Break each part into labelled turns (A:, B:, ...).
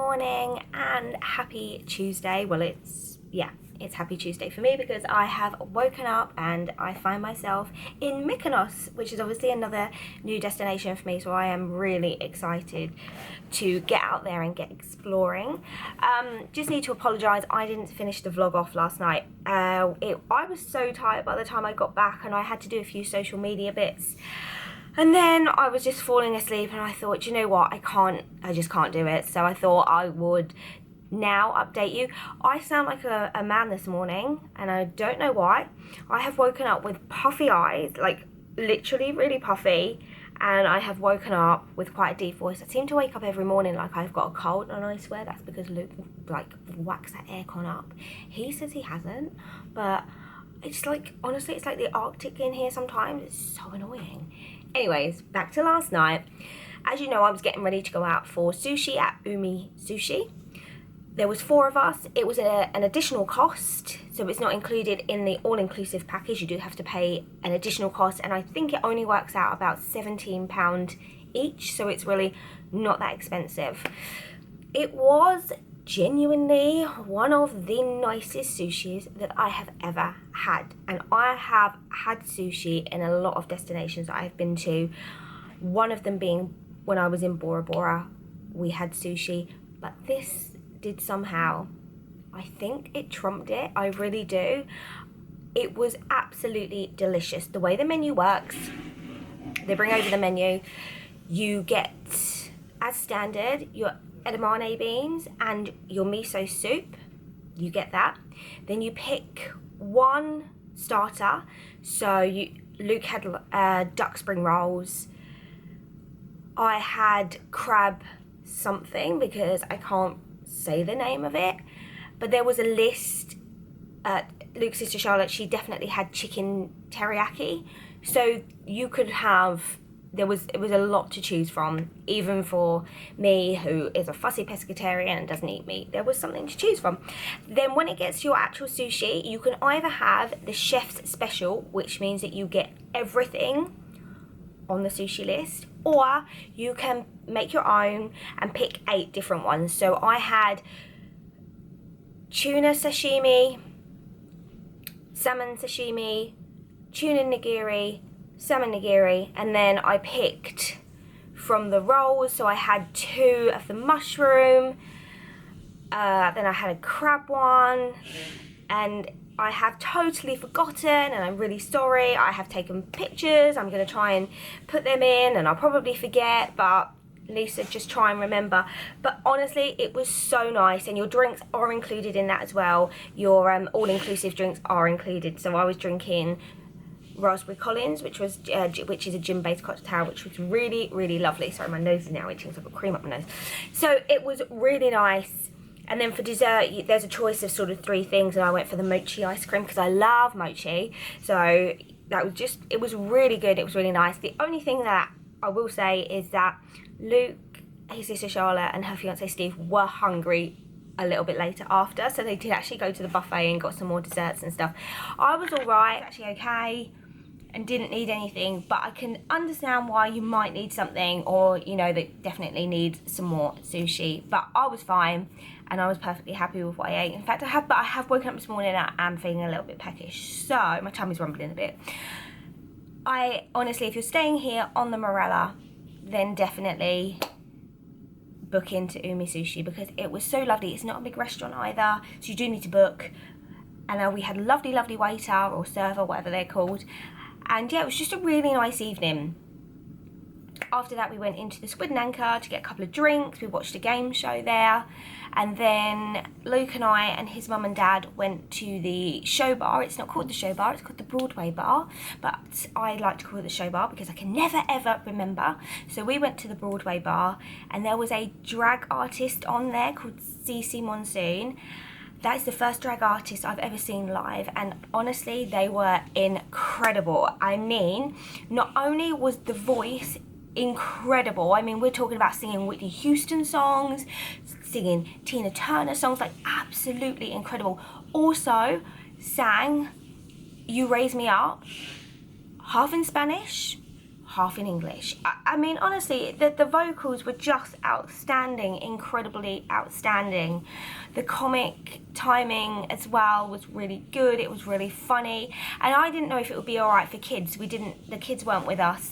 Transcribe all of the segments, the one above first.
A: morning and happy Tuesday. Well, it's happy Tuesday for me because I have woken up and I find myself in Mykonos, which is obviously another new destination for me, so I am really excited to get out there and get exploring. Just need to apologise, I didn't finish the vlog off last night. I was so tired by the time I got back, and I had to do a few social media bits. And then I was just falling asleep, and I thought, you know what, I just can't do it. So I thought I would now update you. I sound like a man this morning, and I don't know why. I have woken up with puffy eyes, like literally really puffy, and I have woken up with quite a deep voice. I seem to wake up every morning like I've got a cold, and I swear that's because Luke whacks that aircon up. He says he hasn't, but it's like, honestly, it's like the Arctic in here sometimes. It's so annoying. Anyways, back to last night. As you know, I was getting ready to go out for sushi at Umi Sushi. There was 4 of us. It was an additional cost, so it's not included in the all-inclusive package. You do have to pay an additional cost, and I think it only works out about £17 each, so it's really not that expensive. It was genuinely one of the nicest sushis that I have ever had, and I have had sushi in a lot of destinations that I've been to, one of them being when I was in Bora Bora. We had sushi, but this did somehow, I think it trumped it. I really do. It was absolutely delicious. The way the menu works, they bring over the menu, you get as standard your edamame beans and your miso soup. You get that. Then you pick one starter. So Luke had duck spring rolls. I had crab something because I can't say the name of it, but there was a list. Luke's sister Charlotte, she definitely had chicken teriyaki, so you could have, it was a lot to choose from. Even for me, who is a fussy pescatarian and doesn't eat meat, there was something to choose from. Then when it gets to your actual sushi, you can either have the chef's special, which means that you get everything on the sushi list, or you can make your own and pick 8 different ones. So I had tuna sashimi, salmon sashimi, tuna nigiri, salmon nigiri, and then I picked from the rolls. So I had 2 of the mushroom, then I had a crab one, and I have totally forgotten, and I'm really sorry. I have taken pictures. I'm going to try and put them in, and I'll probably forget, but Lisa, just try and remember. But honestly, it was so nice, and your drinks are included in that as well. Your all-inclusive drinks are included. So I was drinking Raspberry Collins, which is a gin-based cocktail, which was really, really lovely. Sorry, my nose is now itching, so I've got cream up my nose. So it was really nice. And then for dessert, there's a choice of sort of 3 things, and I went for the mochi ice cream because I love mochi. So that was just, it was really good. It was really nice. The only thing that I will say is that Luke, his sister Charlotte, and her fiance Steve were hungry a little bit later after, so they did actually go to the buffet and got some more desserts and stuff. I was all right, actually okay, and didn't need anything, but I can understand why you might need something, or you know, that definitely need some more sushi. But I was fine, and I was perfectly happy with what I ate. In fact, I have woken up this morning and I am feeling a little bit peckish, so my tummy's rumbling a bit. I honestly, if you're staying here on the Marella, then definitely book into Umi Sushi because it was so lovely. It's not a big restaurant either, so you do need to book. And we had a lovely, lovely waiter or server, whatever they're called. And yeah, it was just a really nice evening. After that, we went into the Squid and Anchor to get a couple of drinks. We watched a game show there. And then Luke and I and his mum and dad went to the show bar. It's not called the show bar, it's called the Broadway bar. But I like to call it the show bar because I can never ever remember. So we went to the Broadway bar, and there was a drag artist on there called CC Monsoon. That is the first drag artist I've ever seen live, and honestly, they were incredible. I mean, not only was the voice incredible, I mean, we're talking about singing Whitney Houston songs, singing Tina Turner songs, like absolutely incredible. Also sang You Raise Me Up, half in Spanish, half in English. I mean, honestly, the vocals were just outstanding, incredibly outstanding. The comic timing as well was really good. It was really funny, and I didn't know if it would be all right for kids. The kids weren't with us,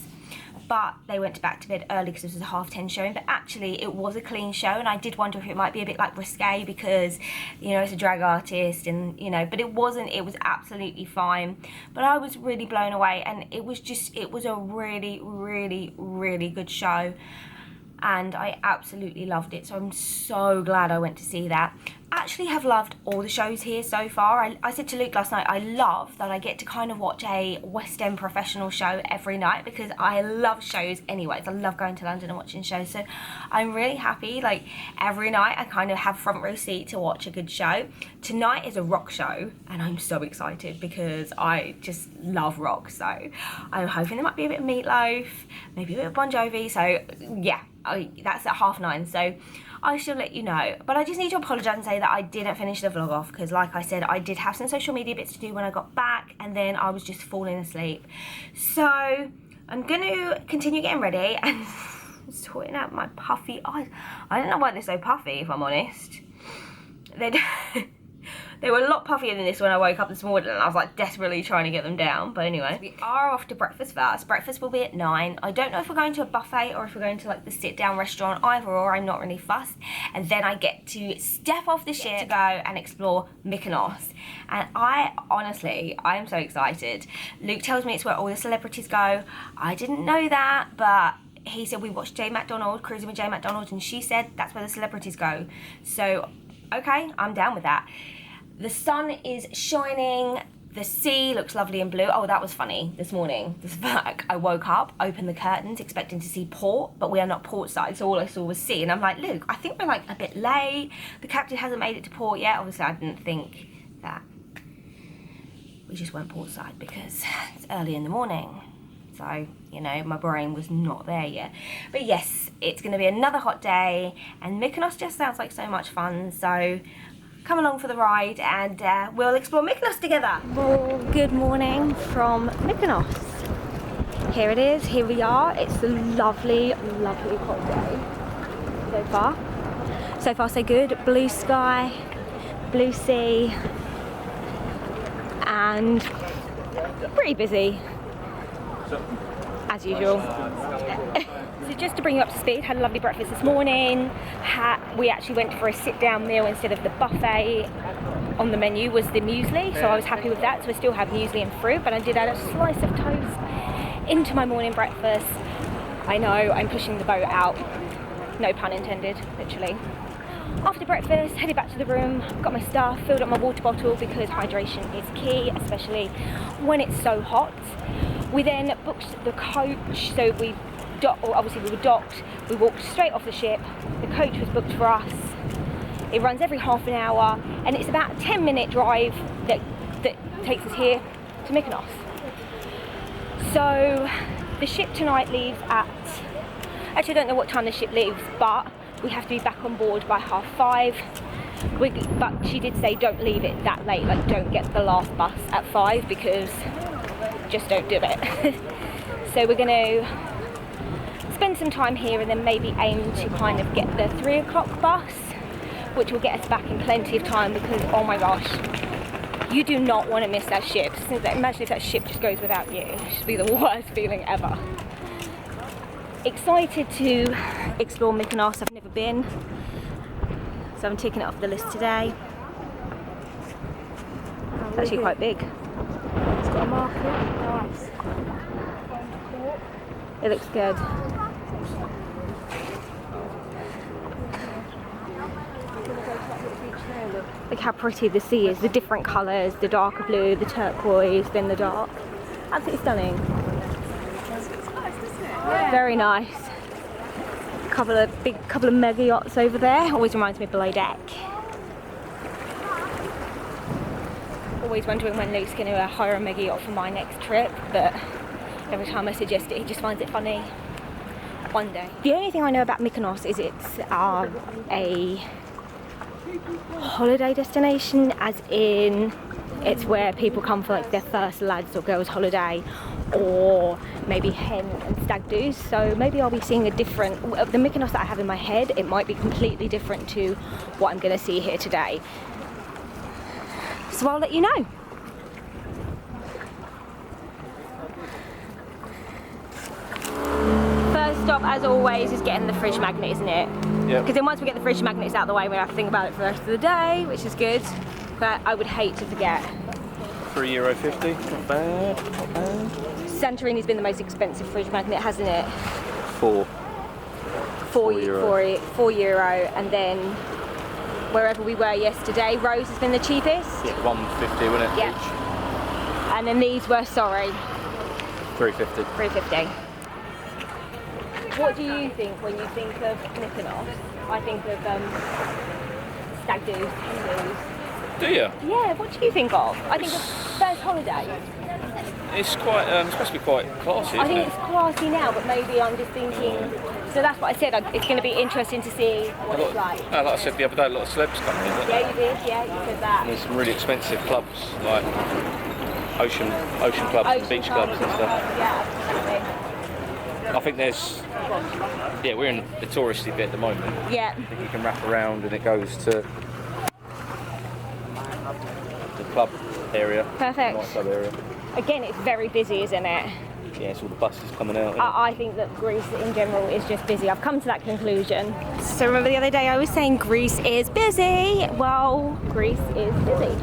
A: but they went back to bed early because this was a 10:30 showing. But actually, it was a clean show, and I did wonder if it might be a bit like risque because, you know, it's a drag artist, and you know, but it wasn't. It was absolutely fine. But I was really blown away, and it was a really, really, really good show, and I absolutely loved it. So I'm so glad I went to see that. Actually have loved all the shows here so far. I said to Luke last night, I love that I get to kind of watch a West End professional show every night, because I love shows anyways. I love going to London and watching shows, so I'm really happy. Like, every night I kind of have front row seat to watch a good show. Tonight is a rock show, and I'm so excited because I just love rock. So I'm hoping there might be a bit of Meatloaf, maybe a bit of Bon Jovi. So yeah, that's at 9:30. So I shall let you know. But I just need to apologise and say that I didn't finish the vlog off, because like I said, I did have some social media bits to do when I got back, and then I was just falling asleep. So I'm going to continue getting ready and sorting out my puffy eyes. I don't know why they're so puffy, if I'm honest. They were a lot puffier than this when I woke up this morning, and I was like desperately trying to get them down. But anyway, we are off to breakfast first. Breakfast will be at 9. I don't know if we're going to a buffet or if we're going to like the sit down restaurant, either or. I'm not really fussed. And then I get to step off the ship to go and explore Mykonos. And I am so excited. Luke tells me it's where all the celebrities go. I didn't know that, but he said we watched Jay McDonald, Cruising with Jay McDonald, and she said that's where the celebrities go. So okay, I'm down with that. The sun is shining, the sea looks lovely and blue. Oh, that was funny this morning. I woke up, opened the curtains, expecting to see port, but we are not port side, so all I saw was sea. And I'm like, Luke, I think we're like a bit late. The captain hasn't made it to port yet. Obviously, I didn't think that. We just went port side because it's early in the morning. So, you know, my brain was not there yet. But yes, it's going to be another hot day, and Mykonos just sounds like so much fun. So come along for the ride, and we'll explore Mykonos together. Well, good morning from Mykonos. Here it is, here we are. It's a lovely, lovely hot day so far. So far so good. Blue sky, blue sea, and pretty busy as usual. So just to bring you up to speed, had a lovely breakfast this morning. We actually went for a sit-down meal instead of the buffet. On the menu was the muesli, so I was happy with that. So I still have muesli and fruit, but I did add a slice of toast into my morning breakfast. I know, I'm pushing the boat out. No pun intended, literally. After breakfast, headed back to the room, got my stuff, filled up my water bottle because hydration is key, especially when it's so hot. We then booked the coach, so obviously we were docked, we walked straight off the ship, the coach was booked for us. It runs every half an hour, and it's about a 10-minute drive that takes us here to Mykonos. So the ship tonight leaves actually I don't know what time the ship leaves, but we have to be back on board by 5:30. But she did say don't leave it that late, like don't get the last bus at 5, because just don't do it. So we're going to spend some time here and then maybe aim to kind of get the 3 o'clock bus, which will get us back in plenty of time, because oh my gosh, you do not want to miss that ship. Imagine if that ship just goes without you. It should be the worst feeling ever. Excited to explore Mykonos. I've never been, so I'm ticking it off the list today. It's actually quite big. It's got a market. Nice. It looks good. Look how pretty the sea is. The different colours, the darker blue, the turquoise, then the dark. Absolutely stunning. Yeah. Very nice. Couple of mega yachts over there. Always reminds me of Below Deck. Always wondering when Luke's going to hire a mega yacht for my next trip, but every time I suggest it, he just finds it funny. One day. The only thing I know about Mykonos is it's a holiday destination, as in it's where people come for like their first lads or girls holiday, or maybe hen and stag doos. So maybe I'll be seeing a different, the Mykonos that I have in my head, it might be completely different to what I'm going to see here today. So I'll let you know. First stop, as always, is getting the fridge magnet, isn't it? Yeah. Because then once we get the fridge magnets out of the way, we have to think about it for the rest of the day, which is good. But I would hate to forget.
B: €3.50, not bad, not bad.
A: Santorini's been the most expensive fridge magnet, hasn't it?
B: €4.
A: €4, and then wherever we were yesterday, Rose has been the cheapest.
B: Yeah, $1.50, wasn't it?
A: Yeah.
B: Each?
A: And then these were, sorry,
B: $3.50.
A: $3.50. What do you think when you think of Mykonos? I think of stag doos, hen doos.
B: Do you?
A: Yeah, what do you think of? I think of first holiday.
B: It's quite, it's supposed to be quite classy,
A: I think it's classy now, but maybe I'm just thinking, so that's what I said, it's going to be interesting to see what it's like.
B: Like I said the other day, a lot of celebs come in.
A: Yeah, you did, yeah, you said that.
B: And there's some really expensive clubs, like ocean clubs and beach clubs and stuff.
A: Yeah, absolutely.
B: I think there's, yeah, we're in the touristy bit at the moment.
A: Yeah.
B: I think you can wrap around and it goes to the club area.
A: Perfect.
B: Night club area.
A: Again, it's very busy, isn't it?
B: Yeah, it's all the buses coming out.
A: I think that Greece in general is just busy. I've come to that conclusion. So remember the other day I was saying Greece is busy? Well, Greece is busy.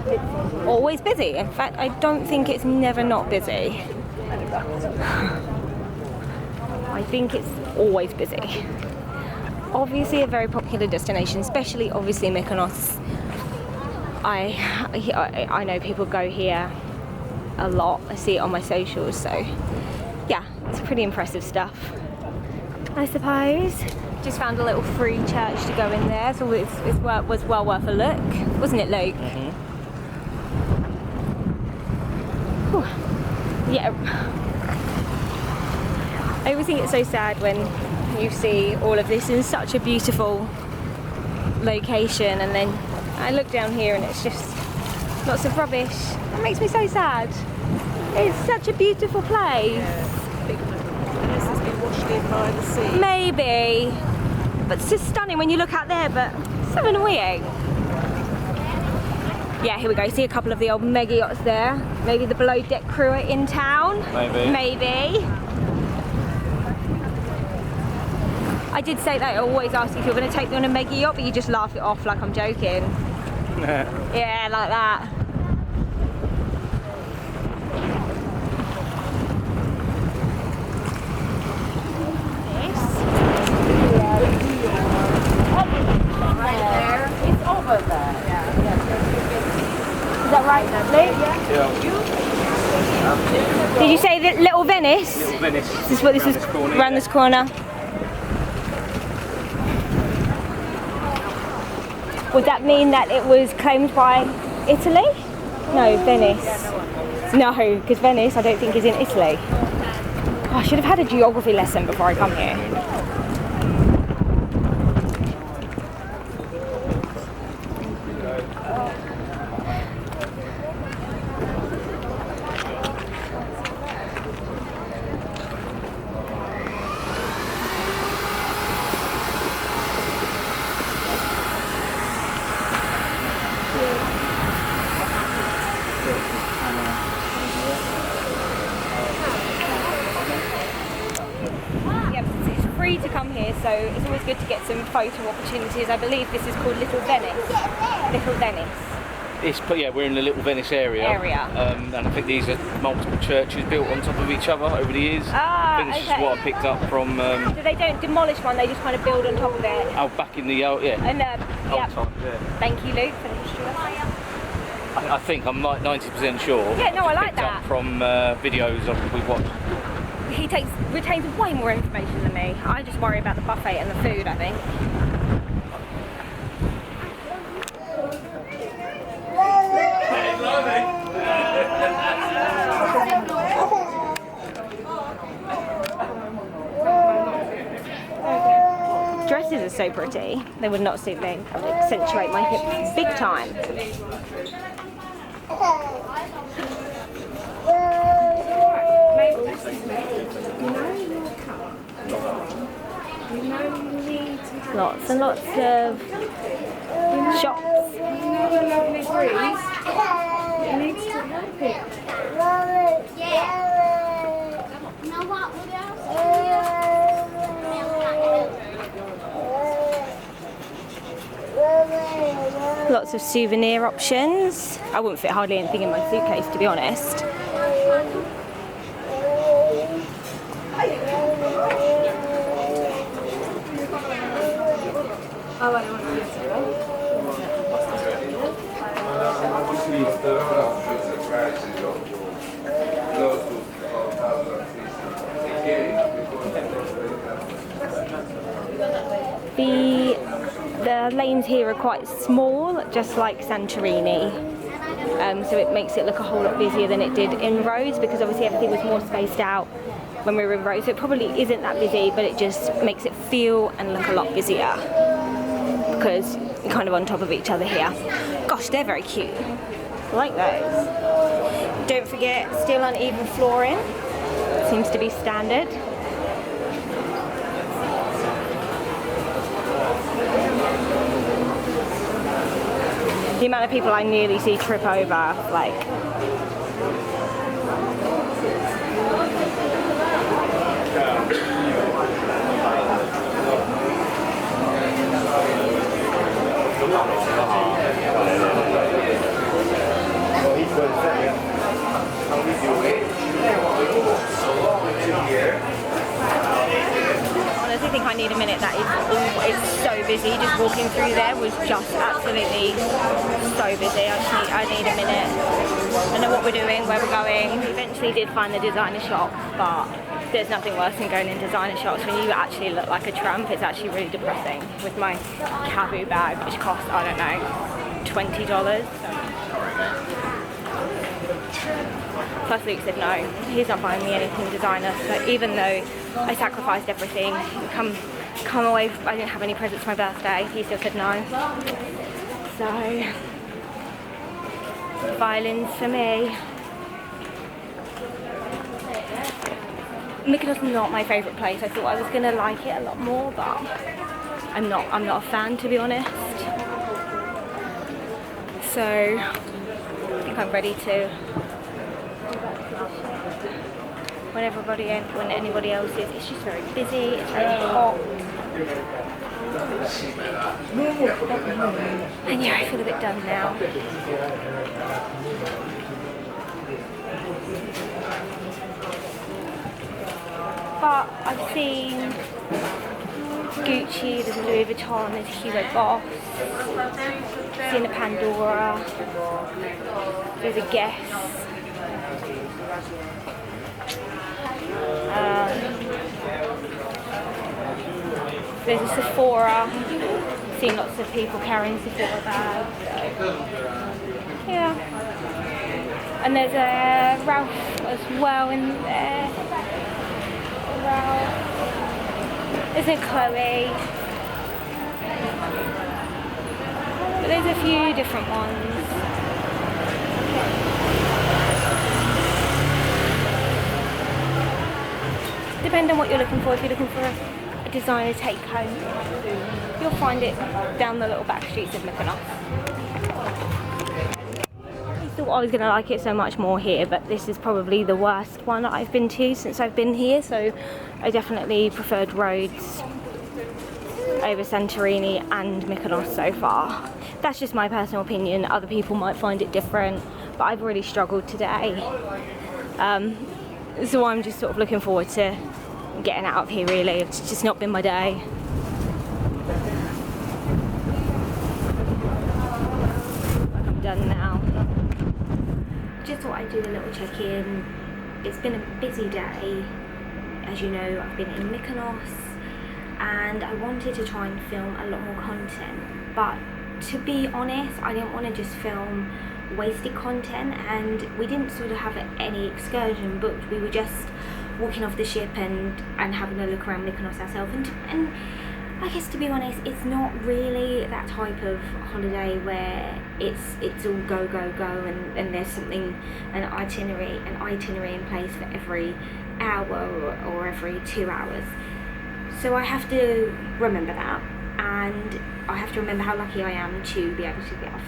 A: It's always busy. In fact, I don't think it's never not busy. I think it's always busy. Obviously a very popular destination, especially obviously Mykonos. I know people go here a lot. I see it on my socials, so yeah, it's pretty impressive stuff, I suppose. Just found a little free church to go in there, so it was well worth a look, wasn't it, Luke?
B: Mm-hmm.
A: Yeah. I always think it's so sad when you see all of this in such a beautiful location, and then I look down here and it's just lots of rubbish. That makes me so sad. It's such a beautiful place.
C: This has been washed in by the sea.
A: Maybe, but it's just stunning when you look out there, but so annoying. Yeah, here we go. See a couple of the old mega yachts there. Maybe the below deck crew are in town. Maybe. I did say that I always ask you if you're going to take me on a mega yacht, but you just laugh it off like I'm joking. Yeah, like that.
C: Right there. It's over there.
A: Is that right, Luke?
B: Yeah.
A: Did you say the Little Venice?
B: Little Venice.
A: This is what this is around this corner. Would that mean that it was claimed by Italy? No, Venice. No, because Venice I don't think is in Italy. Oh, I should have had a geography lesson before I come here. To come here, so it's always good to get some photo opportunities. I believe this is called Little Venice. Little Venice.
B: Yeah, we're in the Little Venice area. And I think these are multiple churches built on top of each other over the years.
A: Ah,
B: I think this is what I picked up from.
A: So they don't demolish one; they just kind of build on top of it.
B: Oh, back in the yeah.
A: And yeah.
B: Time, yeah.
A: Thank you, Luke, for the history.
B: I think I'm like 90% sure.
A: Yeah, no, I like
B: picked
A: that.
B: Up from videos we've watched.
A: He retains way more information than me. I just worry about the buffet and the food, I think. Dresses are so pretty. They would not suit me. I would accentuate my hips big time. Lots and lots of shops.
C: Lovely breeze. It needs to help it.
A: Lots of souvenir options. I wouldn't fit hardly anything in my suitcase, to be honest. The lanes here are quite small, just like Santorini, so it makes it look a whole lot busier than it did in Rhodes, because obviously everything was more spaced out when we were in Rhodes, so it probably isn't that busy, but it just makes it feel and look a lot busier because you're kind of on top of each other here. Gosh, they're very cute. I like those. Don't forget, still uneven flooring. Seems to be standard. The amount of people I nearly see trip over, like. I think I need a minute. That is so busy. Just walking through there was just absolutely so busy. I need a minute. I know what we're doing, where we're going. We eventually did find the designer shop, but there's nothing worse than going in designer shops when you actually look like a tramp. It's actually really depressing. With my Kabu bag, which cost, I don't know, $20. Plus Luke said no, he's not buying me anything designer, so even though I sacrificed everything, come away, I didn't have any presents for my birthday, he still said no. So, violins for me. Mykonos is not my favourite place. I thought I was going to like it a lot more, but I'm not a fan, to be honest. So, I think I'm ready to, when anybody else is. It's just very busy, it's very hot. And yeah, I feel a bit done now. But I've seen Gucci, there's Louis Vuitton, there's Hugo Boss, I've seen a Pandora, there's a Guess. There's a Sephora. I've seen lots of people carrying Sephora bags. So, yeah. And there's a Ralph as well in there. Ralph. There's a Chloe. But there's a few different ones. Depending on what you're looking for. If you're looking for a designer take home, you'll find it down the little back streets of Mykonos. I thought I was going to like it so much more here, but this is probably the worst one that I've been to since I've been here, so I definitely preferred Rhodes over Santorini and Mykonos so far. That's just my personal opinion. Other people might find it different, but I've really struggled today. So I'm just sort of looking forward to getting out of here, really. It's just not been my day. I'm done now. Just thought I'd do a little check-in. It's been a busy day. As you know, I've been in Mykonos and I wanted to try and film a lot more content, but to be honest, I didn't want to just film wasted content, and we didn't sort of have any excursion booked. We were just walking off the ship and having a look around Mykonos ourselves, and I guess, to be honest, it's not really that type of holiday where it's all go go go and there's something, an itinerary in place for every hour or every 2 hours. So I have to remember that, and I have to remember how lucky I am to be able to get off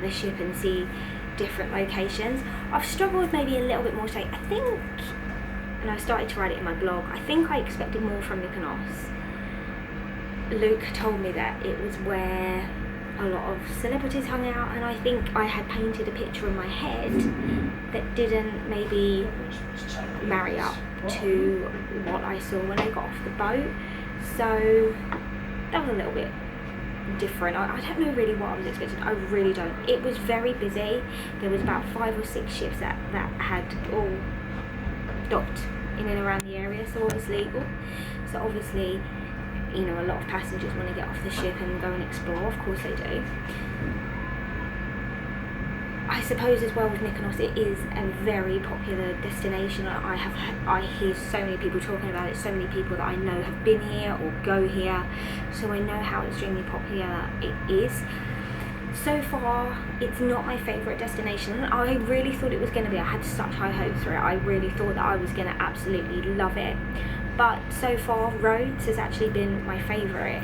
A: the ship and see different locations. I've struggled maybe a little bit more today. I think, and I started to write it in my blog, I think I expected more from Mykonos. Luke told me that it was where a lot of celebrities hung out, and I think I had painted a picture in my head that didn't maybe marry up to what I saw when I got off the boat. So that was a little bit different. I don't know really what I was expecting. I really don't. It was very busy. There was about 5 or 6 ships that had all docked in and around the area, so obviously, you know, a lot of passengers want to get off the ship and go and explore. Of course they do. I suppose as well with Mykonos, it is a very popular destination. I hear so many people talking about it, so many people that I know have been here or go here, so I know how extremely popular it is. So far, it's not my favourite destination. I really thought it was going to be. I had such high hopes for it. I really thought that I was going to absolutely love it. But so far, Rhodes has actually been my favourite,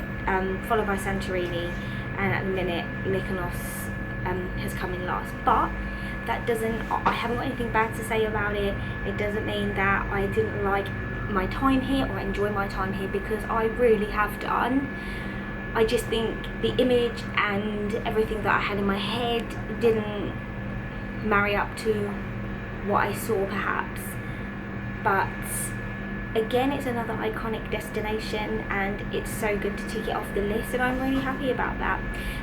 A: followed by Santorini, and at the minute, Mykonos has come in last. But that doesn't, I haven't got anything bad to say about it. It doesn't mean that I didn't like my time here or enjoy my time here, because I really have done. I just think the image and everything that I had in my head didn't marry up to what I saw perhaps. But again, it's another iconic destination and it's so good to tick it off the list, and I'm really happy about that.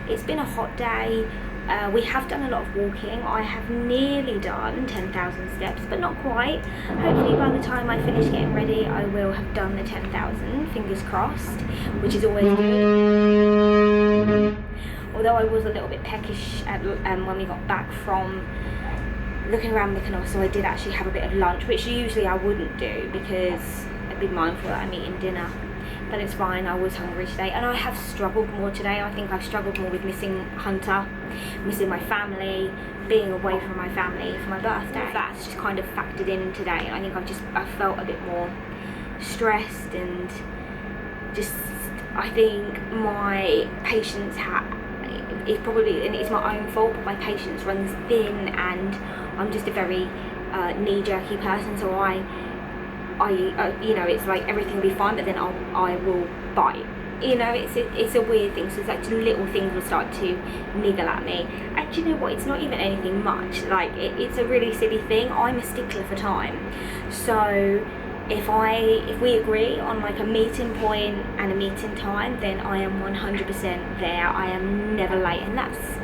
A: It's been a hot day. We have done a lot of walking. I have nearly done 10,000 steps, but not quite. Hopefully by the time I finish getting ready, I will have done the 10,000, fingers crossed, which is always good. Although I was a little bit peckish when we got back from looking around Mykonos, so I did actually have a bit of lunch, which usually I wouldn't do because I'd be mindful that I'm eating dinner. But it's fine, I was hungry today, and I have struggled more today. I think I've struggled more with missing Hunter, missing my family, being away from my family for my birthday. That's just kind of factored in today. I think I felt a bit more stressed, and just, I think my patience it's probably, and it's my own fault, but my patience runs thin, and I'm just a very knee-jerky person, so I you know, it's like everything will be fine, but then I will bite. You know, it's a weird thing. So it's like little things will start to niggle at me. And you know what? It's not even anything much. Like it's a really silly thing. I'm a stickler for time. So if we agree on like a meeting point and a meeting time, then I am 100% there. I am never late, and that's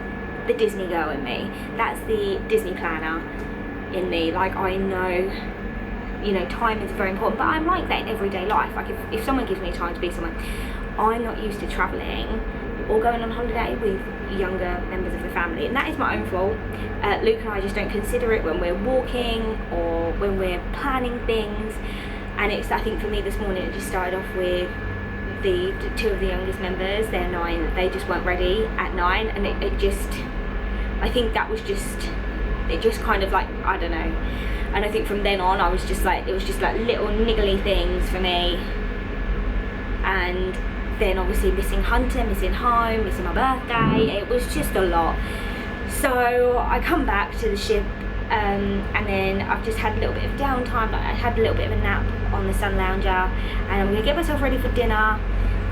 A: the Disney girl in me. That's the Disney planner in me. Like, I know, you know, time is very important, but I'm like that in everyday life. Like if someone gives me time to be somewhere, I'm not used to travelling or going on holiday with younger members of the family, and that is my own fault. Luke and I just don't consider it when we're walking or when we're planning things, and it's, I think for me this morning, it just started off with the 2 of the youngest members. They're 9, they just weren't ready at 9, and it just, I think that was just, it just kind of like, I don't know. And I think from then on, I was just like, it was just like little niggly things for me. And then obviously missing Hunter, missing home, missing my birthday. It was just a lot. So I come back to the ship, and then I've just had a little bit of downtime. Like, I had a little bit of a nap on the sun lounger, and I'm gonna get myself ready for dinner.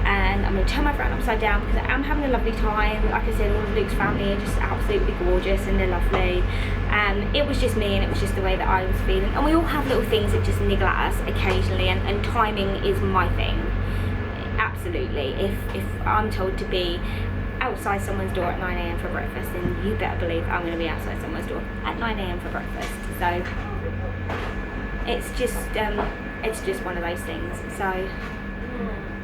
A: And I'm going to turn my phone upside down because I am having a lovely time. Like I said, all of Luke's family are just absolutely gorgeous and they're lovely. It was just me, and it was just the way that I was feeling. And we all have little things that just niggle at us occasionally, and timing is my thing. Absolutely. If I'm told to be outside someone's door at 9 AM for breakfast, then you better believe I'm going to be outside someone's door at 9 AM for breakfast. So it's just one of those things. So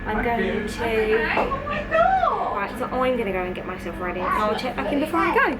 A: I'm going to,
C: Oh my God!
A: right, so I'm going to go and get myself ready, and I'll check back in before I go.